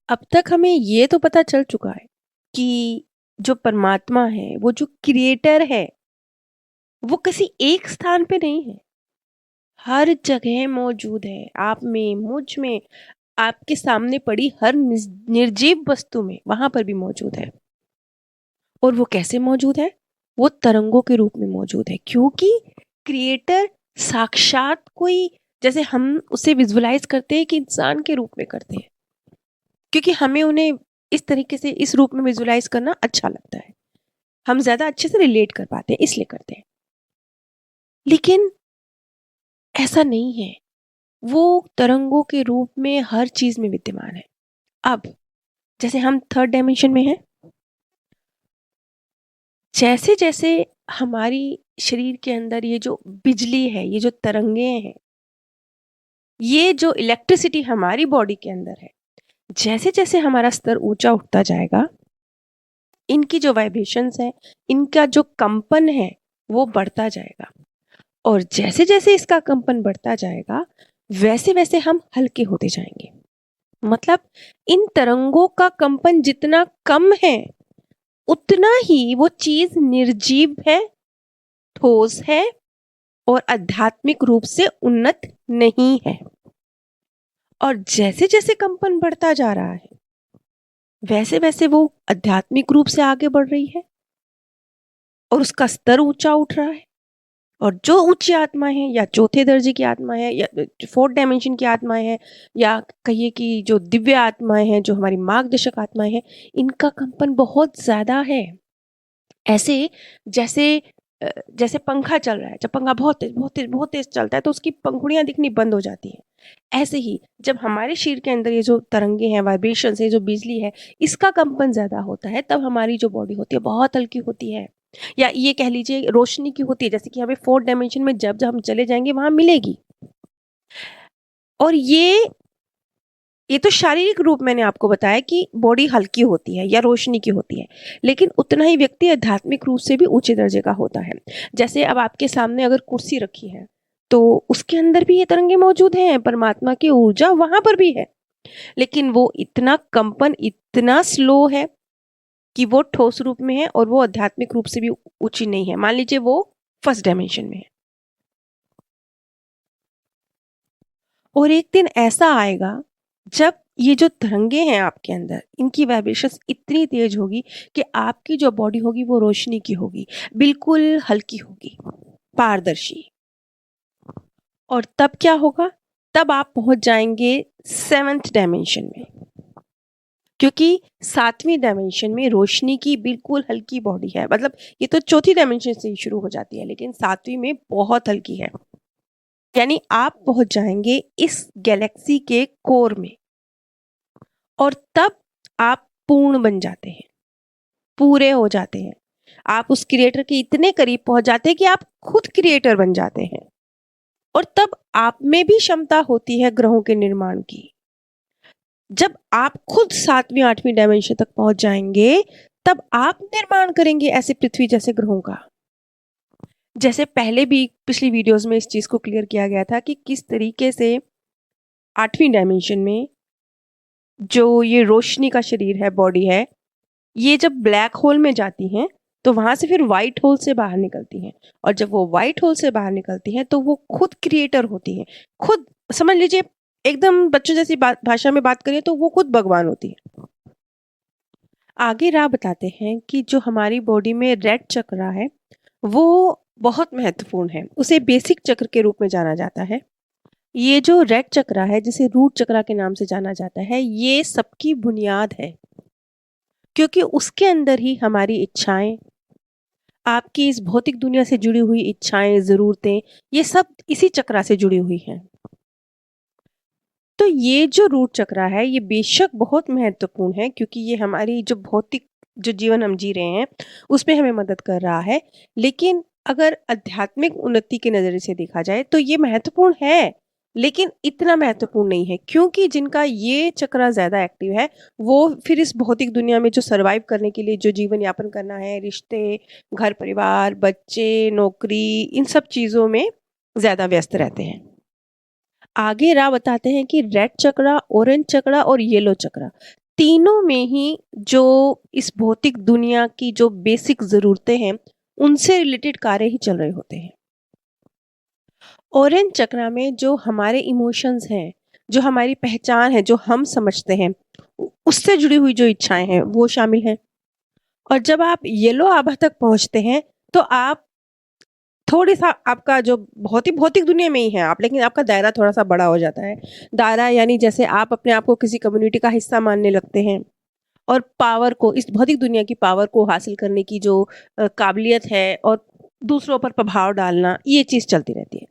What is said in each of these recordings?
अब तक हमें ये तो पता चल चुका है कि जो परमात्मा है, वो जो क्रिएटर है, वो किसी एक स्थान पे नहीं है, हर जगह मौजूद है। आप में, मुझ में, आपके सामने पड़ी हर निर्जीव वस्तु में, वहां पर भी मौजूद है। और वो कैसे मौजूद है? वो तरंगों के रूप में मौजूद है, क्योंकि क्रिएटर साक्षात कोई, जैसे हम उसे विजुअलाइज करते हैं कि इंसान के रूप में करते हैं, क्योंकि हमें उन्हें इस तरीके से, इस रूप में विजुअलाइज करना अच्छा लगता है। हम ज्यादा अच्छे से रिलेट कर पाते हैं, इसलिए करते हैं। लेकिन ऐसा नहीं है। वो तरंगों के रूप में हर चीज में विद्यमान है। अब जैसे हम थर्ड डायमेंशन में हैं, जैसे जैसे हमारी शरीर के अंदर ये जो बिजली है, ये जो तरंगे हैं, ये जो इलेक्ट्रिसिटी हमारी बॉडी के अंदर है, जैसे जैसे हमारा स्तर ऊंचा उठता जाएगा, इनकी जो वाइब्रेशंस है, इनका जो कंपन है, वो बढ़ता जाएगा। और जैसे जैसे इसका कंपन बढ़ता जाएगा, वैसे वैसे हम हल्के होते जाएंगे। मतलब इन तरंगों का कंपन जितना कम है, उतना ही वो चीज निर्जीव है, ठोस है और आध्यात्मिक रूप से उन्नत नहीं है। और जैसे जैसे कंपन बढ़ता जा रहा है, वैसे वैसे वो आध्यात्मिक रूप से आगे बढ़ रही है और उसका स्तर ऊंचा उठ रहा है। और जो ऊंची आत्मा है, या चौथे दर्जे की आत्मा है, या फोर्थ डायमेंशन की आत्माएं है, या कहिए कि जो दिव्य आत्माएं हैं, जो हमारी मार्गदर्शक आत्माएं हैं, इनका कंपन बहुत ज्यादा है। ऐसे जैसे जैसे पंखा चल रहा है, जब पंखा बहुत तेज बहुत तेज बहुत तेज चलता है तो उसकी पंखुड़ियां दिखनी बंद हो जाती हैं। ऐसे ही जब हमारे शरीर के अंदर ये जो तरंगे हैं, वाइब्रेशन है, जो बिजली है, इसका कंपन ज्यादा होता है, तब हमारी जो बॉडी होती है बहुत हल्की होती है। या ये कह लीजिए रोशनी की होती है, जैसे कि हमें फोर्थ डायमेंशन में जब जब हम चले जाएंगे वहां मिलेगी। और ये तो शारीरिक रूप मैंने आपको बताया कि बॉडी हल्की होती है या रोशनी की होती है, लेकिन उतना ही व्यक्ति आध्यात्मिक रूप से भी ऊंचे दर्जे का होता है। जैसे अब आपके सामने अगर कुर्सी रखी है, तो उसके अंदर भी ये तरंगे मौजूद हैं, परमात्मा की ऊर्जा वहां पर भी है, लेकिन वो इतना कंपन इतना स्लो है कि वो ठोस रूप में है और वो आध्यात्मिक रूप से भी ऊंची नहीं है। मान लीजिए वो फर्स्ट डायमेंशन में है। और एक दिन ऐसा आएगा जब ये जो तरंगे हैं आपके अंदर, इनकी वाइब्रेशंस इतनी तेज होगी कि आपकी जो बॉडी होगी वो रोशनी की होगी, बिल्कुल हल्की होगी, पारदर्शी। और तब क्या होगा? तब आप पहुंच जाएंगे सेवेंथ डायमेंशन में, क्योंकि सातवीं डायमेंशन में रोशनी की बिल्कुल हल्की बॉडी है। मतलब ये तो चौथी डायमेंशन से ही शुरू हो जाती है, लेकिन सातवीं में बहुत हल्की है। यानी आप पहुंच जाएंगे इस गैलेक्सी के कोर में, और तब आप पूर्ण बन जाते हैं, पूरे हो जाते हैं। आप उस क्रिएटर के इतने करीब पहुंच जाते हैं कि आप खुद क्रिएटर बन जाते हैं। और तब आप में भी क्षमता होती है ग्रहों के निर्माण की। जब आप खुद सातवीं आठवीं डायमेंशन तक पहुंच जाएंगे, तब आप निर्माण करेंगे ऐसे पृथ्वी जैसे ग्रहों का। जैसे पहले भी पिछली वीडियोस में इस चीज को क्लियर किया गया था कि किस तरीके से आठवीं डायमेंशन में जो ये रोशनी का शरीर है, बॉडी है, ये जब ब्लैक होल में जाती हैं तो वहां से फिर व्हाइट होल से बाहर निकलती हैं। और जब वो व्हाइट होल से बाहर निकलती हैं तो वो खुद क्रिएटर होती हैं। खुद समझ लीजिए, एकदम बच्चों जैसी भाषा में बात करें तो वो खुद भगवान होती है। आगे राह बताते हैं कि जो हमारी बॉडी में रेड चक्र है, वो बहुत महत्वपूर्ण है। उसे बेसिक चक्र के रूप में जाना जाता है। ये जो रेड चक्र है, जिसे रूट चक्र के नाम से जाना जाता है, ये सबकी बुनियाद है, क्योंकि उसके अंदर ही हमारी इच्छाएं, आपकी इस भौतिक दुनिया से जुड़ी हुई इच्छाएं, जरूरतें, ये सब इसी चक्र से जुड़ी हुई हैं। तो ये जो रूट चक्र है, ये बेशक बहुत महत्वपूर्ण है, क्योंकि ये हमारी जो भौतिक जो जीवन हम जी रहे हैं उसमें हमें मदद कर रहा है। लेकिन अगर आध्यात्मिक उन्नति के नजरिए से देखा जाए तो ये महत्वपूर्ण है, लेकिन इतना महत्वपूर्ण नहीं है, क्योंकि जिनका ये चक्र ज्यादा एक्टिव है, वो फिर इस भौतिक दुनिया में जो सरवाइव करने के लिए, जो जीवन यापन करना है, रिश्ते, घर परिवार, बच्चे, नौकरी, इन सब चीजों में ज्यादा व्यस्त रहते हैं। आगे राह बताते हैं कि रेड चक्र, ऑरेंज चक्र और येलो चक्र, तीनों में ही जो इस भौतिक दुनिया की जो बेसिक ज़रूरतें हैं, उनसे रिलेटेड कार्य ही चल रहे होते हैं। ऑरेंज चक्रा में जो हमारे इमोशंस हैं, जो हमारी पहचान है, जो हम समझते हैं, उससे जुड़ी हुई जो इच्छाएँ हैं, वो शामिल हैं। और जब आप येलो आभा तक पहुँचते हैं, तो आप थोड़ी-सा आपका जो भौतिक भौतिक दुनिया में ही हैं आप, लेकिन आपका दायरा थोड़ा-सा बड़ा हो जाता है। दायरा यानी जैसे आप अपने आप को किसी कम्युनिटी का हिस्सा मानने लगते हैं और पावर को, इस भौतिक दुनिया की पावर को हासिल करने की जो काबिलियत है और दूसरों पर प्रभाव डालना, ये चीज़ चलती रहती है।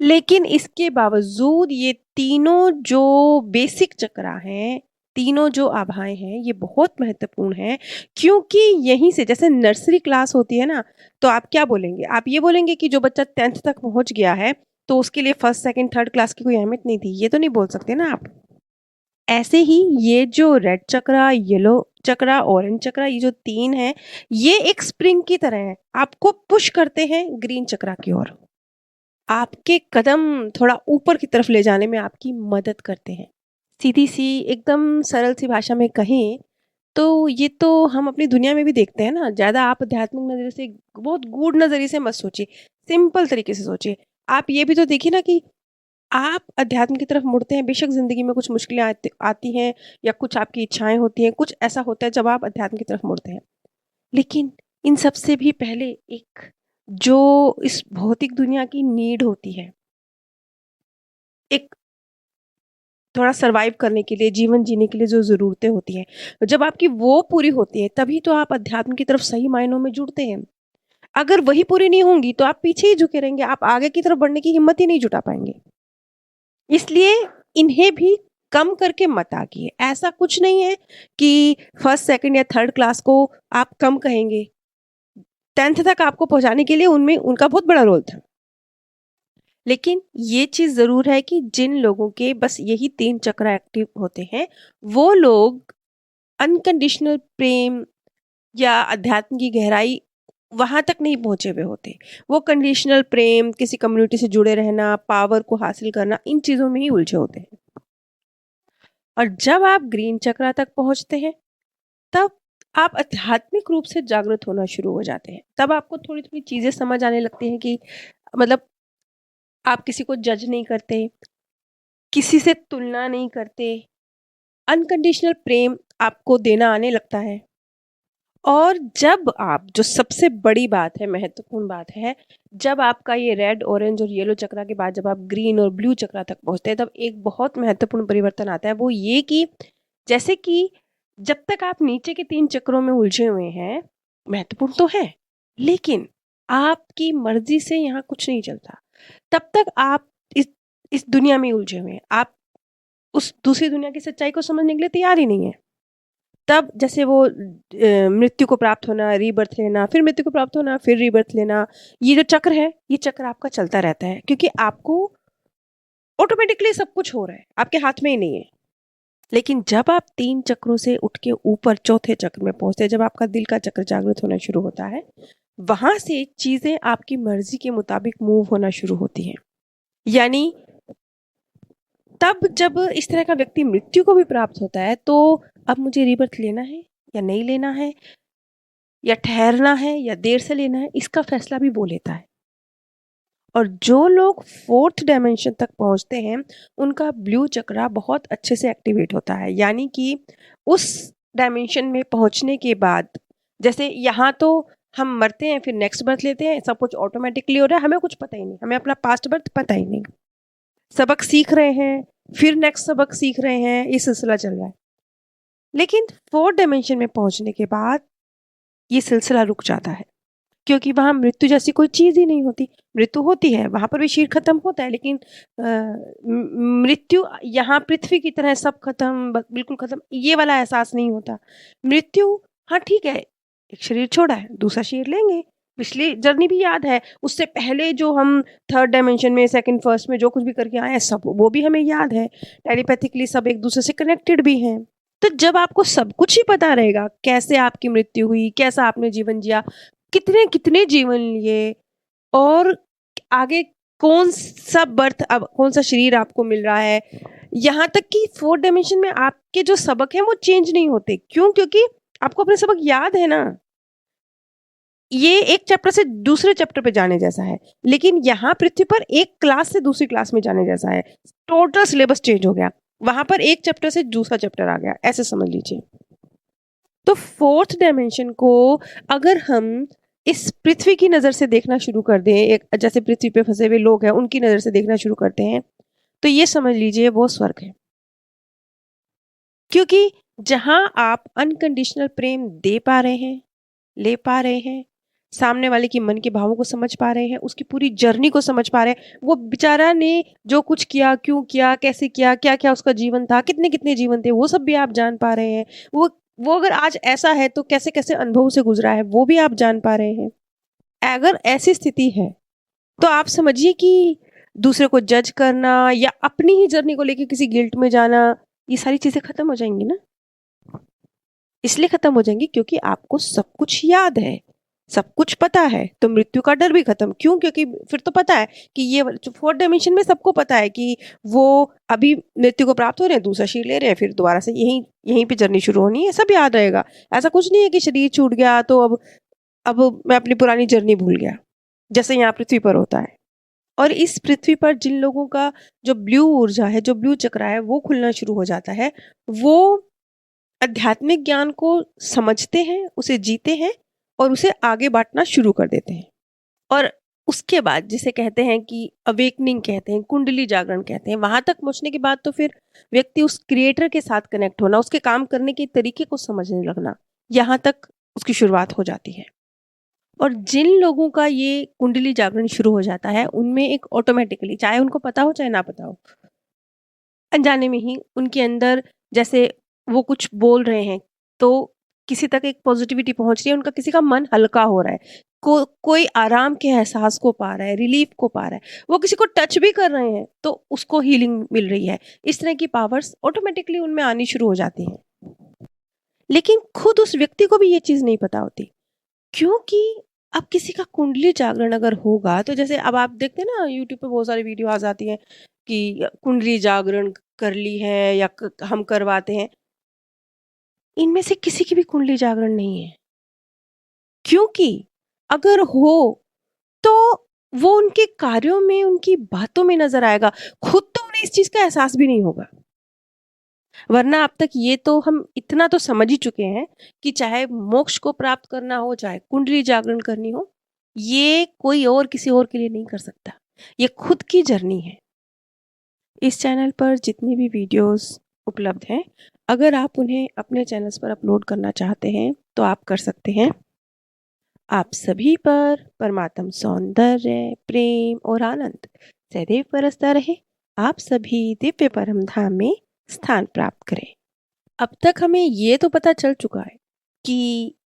लेकिन इसके बावजूद ये तीनों जो बेसिक चक्रा हैं, तीनों जो आभाएँ हैं, ये बहुत महत्वपूर्ण हैं, क्योंकि यहीं से जैसे नर्सरी क्लास होती है ना, तो आप क्या बोलेंगे? आप ये बोलेंगे कि जो बच्चा 10th तक पहुँच गया है, तो उसके लिए फर्स्ट, सेकंड, थर्ड क्लास की कोई अहमियत नहीं थी, ये तो नहीं बोल सकते ना आप। ऐसे ही ये जो रेड चक्रा, येलो चक्रा, ऑरेंज चक्रा, ये जो 3 हैं, ये एक स्प्रिंग की तरह हैं, आपको पुश करते हैं ग्रीन चक्रा की ओर। आपके कदम थोड़ा ऊपर की तरफ ले जाने में आपकी मदद करते हैं। सीधी-सी एकदम सरल-सी भाषा में कहें, तो ये तो हम अपनी दुनिया में भी देखते हैं ना, ज़्यादा आप आध्यात्मिक नज़रिए से, बहुत गूढ़ नज़रिए से मत सोचिए, सिंपल तरीके से सोचिए। आप ये भी तो देखिए ना कि आप अध्यात्म की तरफ मुड़ते हैं, बेशक ज़िंदगी में कुछ मुश्किलें आती आती हैं या कुछ आपकी इच्छाएँ होती हैं, कुछ ऐसा होता है जब आप अध्यात्म की तरफ मुड़ते हैं। लेकिन इन सब से भी पहले एक जो इस भौतिक दुनिया की नीड होती है, एक थोड़ा सर्वाइव करने के लिए, जीवन जीने के लिए जो ज़रूरतें होती हैं, जब आपकी वो पूरी होती है, तभी तो आप अध्यात्म की तरफ सही मायनों में जुड़ते हैं। अगर वही पूरी नहीं होंगी, तो आप पीछे ही झुके रहेंगे, आप आगे की तरफ बढ़ने की हिम्मत ही नहीं जुटा पाएँगे। इसलिए इन्हें भी कम करके मत आकिए। ऐसा कुछ नहीं है कि फर्स्ट, सेकंड या थर्ड क्लास को आप कम कहेंगे। 10th तक आपको पहुँचाने के लिए उनमें उनका बहुत बड़ा रोल था। लेकिन ये चीज़ ज़रूर है कि जिन लोगों के बस यही 3 चक्र एक्टिव होते हैं, वो लोग अनकंडीशनल प्रेम या अध्यात्म की गहराई वहाँ तक नहीं पहुँचे हुए होते। वो कंडीशनल प्रेम, किसी कम्युनिटी से जुड़े रहना, पावर को हासिल करना, इन चीज़ों में ही उलझे होते हैं। और जब आप ग्रीन चक्रा तक पहुँचते हैं, तब आप आध्यात्मिक रूप से जागृत होना शुरू हो जाते हैं। तब आपको थोड़ी-थोड़ी चीज़ें समझ आने लगती हैं कि मतलब आप किसी को जज नहीं करते, किसी से तुलना नहीं करते, अनकंडीशनल प्रेम आपको देना आने लगता है। और जब आप, जो सबसे बड़ी बात है, महत्वपूर्ण बात है, जब आपका ये रेड, ऑरेंज और येलो चक्रा के बाद जब आप ग्रीन और ब्लू चक्रा तक पहुँचते हैं, तब एक बहुत महत्वपूर्ण परिवर्तन आता है। वो ये कि जैसे कि जब तक आप नीचे के 3 चक्रों में उलझे हुए हैं, महत्वपूर्ण तो है, लेकिन आपकी मर्ज़ी से यहाँ कुछ नहीं चलता। तब तक आप इस दुनिया में उलझे हुए हैं। आप उस दूसरी दुनिया की सच्चाई को समझने के लिए तैयार ही नहीं हैं। तब जैसे वो मृत्यु को प्राप्त होना, रीबर्थ लेना, फिर मृत्यु को प्राप्त होना, फिर रीबर्थ लेना, ये जो चक्र है, ये चक्र आपका चलता रहता है, क्योंकि आपको ऑटोमेटिकली सब कुछ हो रहा है, आपके हाथ में ही नहीं है। लेकिन जब आप 3 चक्रों से उठ के ऊपर चौथे चक्र में पहुँचते हैं, जब आपका दिल का चक्र जागृत होना शुरू होता है, वहाँ से चीज़ें आपकी मर्ज़ी के मुताबिक मूव होना शुरू होती हैं। यानी तब जब इस तरह का व्यक्ति मृत्यु को भी प्राप्त होता है, तो अब मुझे रीबर्थ लेना है या नहीं लेना है, या ठहरना है या देर से लेना है, इसका फैसला भी वो लेता है। और जो लोग 4th डायमेंशन तक पहुँचते हैं, उनका ब्लू चक्रा बहुत अच्छे से एक्टिवेट होता है। यानी कि उस डायमेंशन में पहुँचने के बाद, जैसे यहाँ तो हम मरते हैं, फिर नेक्स्ट बर्थ लेते हैं, सब कुछ ऑटोमेटिकली हो रहा है, हमें कुछ पता ही नहीं, हमें अपना पास्ट बर्थ पता ही नहीं। सबक सीख रहे हैं, फिर नेक्स्ट सबक सीख रहे हैं, ये सिलसिला चल रहा है। लेकिन 4th डायमेंशन में पहुँचने के बाद ये सिलसिला रुक जाता है, क्योंकि वहाँ मृत्यु जैसी कोई चीज़ ही नहीं होती। मृत्यु होती है, वहाँ पर भी शरीर खत्म होता है, लेकिन मृत्यु यहाँ पृथ्वी की तरह सब खत्म, बिल्कुल खत्म, ये वाला एहसास नहीं होता। मृत्यु, हाँ ठीक है, एक शरीर छोड़ा है, दूसरा शरीर लेंगे, पिछली जर्नी भी याद है, उससे पहले जो हम 3rd डायमेंशन में, 2nd, 1st में जो कुछ भी करके आए हैं, सब वो भी हमें याद है। टेलीपैथिकली सब एक दूसरे से कनेक्टेड भी हैं। तो जब आपको सब कुछ ही पता रहेगा, कैसे आपकी मृत्यु हुई, कैसा आपने जीवन जिया, कितने जीवन लिए, और आगे कौन-सा बर्थ, अब कौन-सा शरीर आपको मिल रहा है, यहाँ तक कि 4th डायमेंशन में आपके जो सबक हैं वो चेंज नहीं होते। क्यों? क्योंकि आपको अपने सबक याद है ना। ये एक चैप्टर से दूसरे चैप्टर पे जाने जैसा है, लेकिन यहाँ पृथ्वी पर एक क्लास से दूसरी क्लास में जाने जैसा है। टोटल सिलेबस चेंज हो गया। वहाँ पर एक चैप्टर से दूसरा चैप्टर आ गया, ऐसे समझ लीजिए। तो 4th डायमेंशन को अगर हम इस पृथ्वी की नज़र से देखना शुरू कर दें, एक जैसे पृथ्वी पे फँसे हुए लोग हैं, उनकी नज़र से देखना शुरू करते हैं, तो ये समझ लीजिए वो स्वर्ग है। क्योंकि जहाँ आप अनकंडीशनल प्रेम दे पा रहे हैं, ले पा रहे हैं, सामने वाले के मन के भावों को समझ पा रहे हैं, उसकी पूरी जर्नी को समझ पा रहे हैं, वो बेचारा ने जो कुछ किया, क्यों किया, कैसे किया, क्या-क्या उसका जीवन था, कितने-कितने जीवन थे, वो सब भी आप जान पा रहे हैं। वो अगर आज ऐसा है तो कैसे-कैसे अनुभव से गुज़रा है, वो भी आप जान पा रहे हैं। अगर ऐसी स्थिति है, तो आप समझिए कि दूसरे को जज करना या अपनी ही जर्नी को लेके किसी गिल्ट में जाना, ये सारी चीज़ें खत्म हो जाएँगी ना। इसलिए खत्म हो जाएँगी क्योंकि आपको सब कुछ याद है, सब कुछ पता है, तो मृत्यु का डर भी खत्म। क्यों? क्योंकि फिर तो पता है कि ये 4th डायमेंशन में सबको पता है कि वो अभी मृत्यु को प्राप्त हो रहे हैं, दूसरा शरीर ले रहे हैं, फिर दोबारा से यहीं यहीं पे जर्नी शुरू होनी है, सब याद रहेगा। ऐसा कुछ नहीं है कि शरीर छूट गया तो अब मैं अपनी पुरानी जर्नी भूल गया, जैसे यहाँ पृथ्वी पर होता है। और इस पृथ्वी पर जिन लोगों का जो ब्लू ऊर्जा है, जो ब्लू चक्रा है, वो खुलना शुरू हो जाता है, वो आध्यात्मिक ज्ञान को समझते हैं, उसे जीते हैं और उसे आगे बाँटना शुरू कर देते हैं। और उसके बाद जिसे कहते हैं कि अवेकनिंग कहते हैं, कुंडली जागरण कहते हैं, वहाँ तक पहुँचने के बाद तो फिर व्यक्ति उस क्रिएटर के साथ कनेक्ट होना, उसके काम करने के तरीके को समझने लगना, यहाँ तक उसकी शुरुआत हो जाती है। और जिन लोगों का ये कुंडली जागरण शुरू हो जाता है, उनमें एक ऑटोमैटिकली, चाहे उनको पता हो, चाहे ना पता हो, अनजाने में ही उनके अंदर जैसे वो कुछ बोल रहे हैं, तो किसी तक एक पॉज़िटिविटी पहुँच रही है, उनका किसी का मन हल्का हो रहा है। कोई आराम के एहसास को पा रहा है, रिलीफ़ को पा रहा है। वो किसी को टच भी कर रहे हैं, तो उसको हीलिंग मिल रही है। इस तरह की पावर्स ऑटोमैटिकली उनमें आनी शुरू हो जाती हैं। लेकिन खुद उस व्यक्ति को भी ये चीज़ नहीं पता होती। क्योंकि अब किसी का कुंडली जागरण अगर होगा, तो जैसे अब आप देखते हैं ना यूट्यूब पे बहुत सारी वीडियो आ जाती हैं कि कुंडली जागरण कर ली है या हम करवाते हैं। इनमें से किसी की भी कुंडली जागरण नहीं है। क्योंकि अगर हो तो वो उनके कार्यों में, उनकी बातों में नज़र आएगा। खुद तो उन्हें इस चीज़ का एहसास भी नहीं होगा। वरना अब तक ये तो हम इतना तो समझ ही चुके हैं कि चाहे मोक्ष को प्राप्त करना हो, चाहे कुंडली जागरण करनी हो, ये कोई और किसी और के लिए नहीं कर सकता। ये खुद की जर्नी है। इस चैनल पर जितनी भी वीडियोस उपलब्ध हैं, अगर आप उन्हें अपने चैनल्स पर अपलोड करना चाहते हैं, तो आप कर सकते हैं। आप सभी पर परमात्म सौंदर्य, प्रेम और आनंद सदैव बरसता रहे। आप सभी दिव्य परम धाम में स्थान प्राप्त करें। अब तक हमें ये तो पता चल चुका है कि